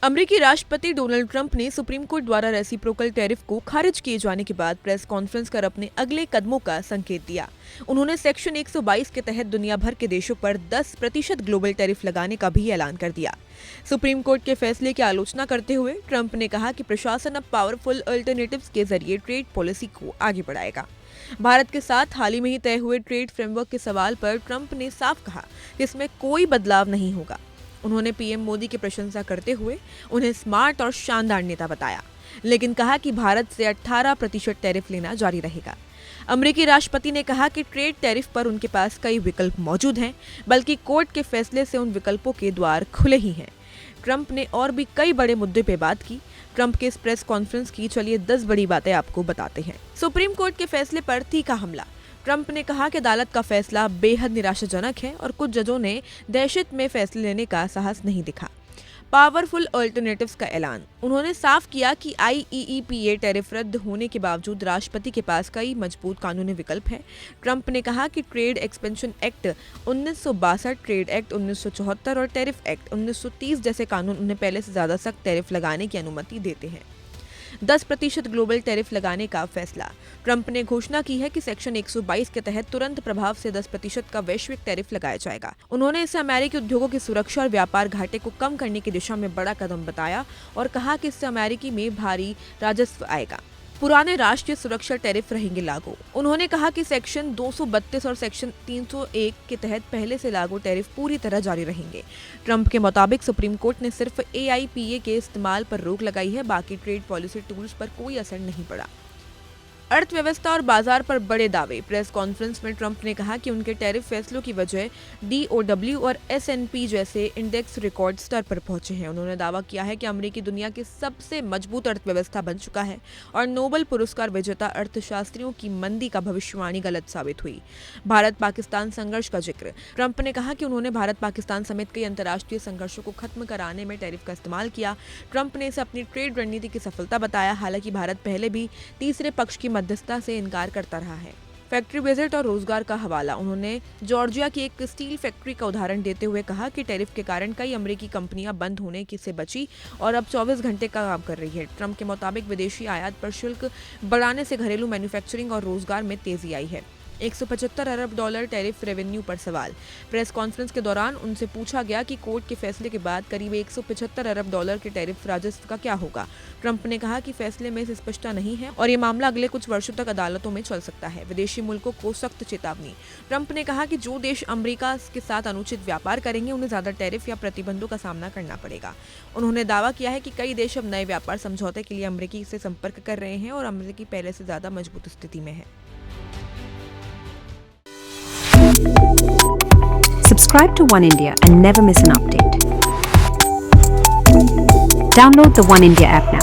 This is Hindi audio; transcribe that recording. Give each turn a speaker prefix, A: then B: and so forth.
A: अमेरिकी राष्ट्रपति डोनाल्ड ट्रंप ने सुप्रीम कोर्ट द्वारा रेसिप्रोकल टैरिफ को खारिज किए जाने के बाद प्रेस कॉन्फ्रेंस कर अपने अगले कदमों का संकेत दिया। उन्होंने सेक्शन 122 के तहत दुनिया भर के देशों पर 10% ग्लोबल टैरिफ लगाने का भी ऐलान कर दिया। सुप्रीम कोर्ट के फैसले की आलोचना करते हुए ट्रंप ने कहा कि प्रशासन अब पावरफुल अल्टरनेटिव्स के जरिए ट्रेड पॉलिसी को आगे बढ़ाएगा। भारत के साथ हाल ही में ही तय हुए ट्रेड फ्रेमवर्क के सवाल पर ट्रंप ने साफ कहा कि इसमें कोई बदलाव नहीं होगा। उन्होंने पीएम मोदी की प्रशंसा करते हुए उन्हें स्मार्ट और शानदार नेता बताया, लेकिन कहा कि भारत से 18% टैरिफ लेना जारी रहेगा। अमेरिकी राष्ट्रपति ने कहा कि ट्रेड टैरिफ पर उनके पास कई विकल्प मौजूद हैं, बल्कि कोर्ट के फैसले से उन विकल्पों के द्वार खुले ही हैं। ट्रंप ने और भी कई बड़े मुद्दे पे बात की। ट्रंप के इस प्रेस कॉन्फ्रेंस की चलिए 10 बड़ी बातें आपको बताते हैं। सुप्रीम कोर्ट के फैसले पर तीखा हमला। ट्रंप ने कहा कि अदालत का फैसला बेहद निराशाजनक है और कुछ जजों ने दहशत में फैसले लेने का साहस नहीं दिखा। पावरफुल अल्टरनेटिव्स का ऐलान। उन्होंने साफ किया कि IEEPA टैरिफ रद्द होने के बावजूद राष्ट्रपति के पास कई मजबूत कानूनी विकल्प हैं। ट्रंप ने कहा कि trade expansion act 1962, trade act 1974 और टैरिफ एक्ट 1930 जैसे कानून उन्हें पहले से ज्यादा सख्त टैरिफ लगाने की अनुमति देते हैं। 10% ग्लोबल टैरिफ लगाने का फैसला। ट्रंप ने घोषणा की है कि सेक्शन 122 के तहत तुरंत प्रभाव से 10% का वैश्विक टैरिफ लगाया जाएगा। उन्होंने इसे अमेरिकी उद्योगों की सुरक्षा और व्यापार घाटे को कम करने की दिशा में बड़ा कदम बताया और कहा कि इससे अमेरिकी में भारी राजस्व आएगा। पुराने राष्ट्रीय सुरक्षा टैरिफ रहेंगे लागू। उन्होंने कहा कि सेक्शन 232 और सेक्शन 301 के तहत पहले से लागू टैरिफ पूरी तरह जारी रहेंगे। ट्रंप के मुताबिक सुप्रीम कोर्ट ने सिर्फ AIPA के इस्तेमाल पर रोक लगाई है, बाकी ट्रेड पॉलिसी टूल्स पर कोई असर नहीं पड़ा। अर्थव्यवस्था और बाजार पर बड़े दावे। प्रेस कॉन्फ्रेंस में ट्रंप ने कहा कि उनके टैरिफ फैसलों की वजह DOW और S&P जैसे इंडेक्स रिकॉर्ड स्तर पर पहुंचे हैं। उन्होंने दावा किया है कि अमेरिकी दुनिया की सबसे मजबूत अर्थव्यवस्था बन चुका है और नोबेल पुरस्कार विजेता अर्थशास्त्रियों की मंदी का भविष्यवाणी गलत साबित हुई। भारत पाकिस्तान संघर्ष का जिक्र। ट्रंप ने कहा कि उन्होंने भारत पाकिस्तान समेत कई अंतर्राष्ट्रीय संघर्षों को खत्म कराने में टैरिफ का इस्तेमाल किया। ट्रंप ने इसे अपनी ट्रेड रणनीति की सफलता बताया। हालांकि भारत पहले भी तीसरे पक्ष की मध्यस्थता से इनकार करता रहा है। फैक्ट्री विजिट और रोजगार का हवाला। उन्होंने जॉर्जिया की एक स्टील फैक्ट्री का उदाहरण देते हुए कहा कि टैरिफ के कारण कई अमेरिकी कंपनियां बंद होने से बची और अब 24 घंटे का काम कर रही है। ट्रंप के मुताबिक विदेशी आयात पर शुल्क बढ़ाने से घरेलू मैन्युफैक्चरिंग और रोजगार में तेजी आई है। $175 अरब टैरिफ रेवेन्यू पर सवाल। प्रेस कॉन्फ्रेंस के दौरान उनसे पूछा गया कि कोर्ट के फैसले के बाद करीब $175 अरब के टैरिफ राजस्व का क्या होगा। ट्रंप ने कहा कि फैसले में स्पष्टता नहीं है और ये मामला अगले कुछ वर्षों तक अदालतों में चल सकता है। विदेशी मुल्कों को सख्त चेतावनी। ट्रंप ने कहा कि जो देश अमेरिका के साथ अनुचित व्यापार करेंगे उन्हें ज्यादा टैरिफ या प्रतिबंधों का सामना करना पड़ेगा। उन्होंने दावा किया है कि कई देश अब नए व्यापार समझौते के लिए अमेरिकी से संपर्क कर रहे हैं और अमेरिकी पहले से ज्यादा मजबूत स्थिति में है।
B: Subscribe to One India and never miss an update. Download the One India app now.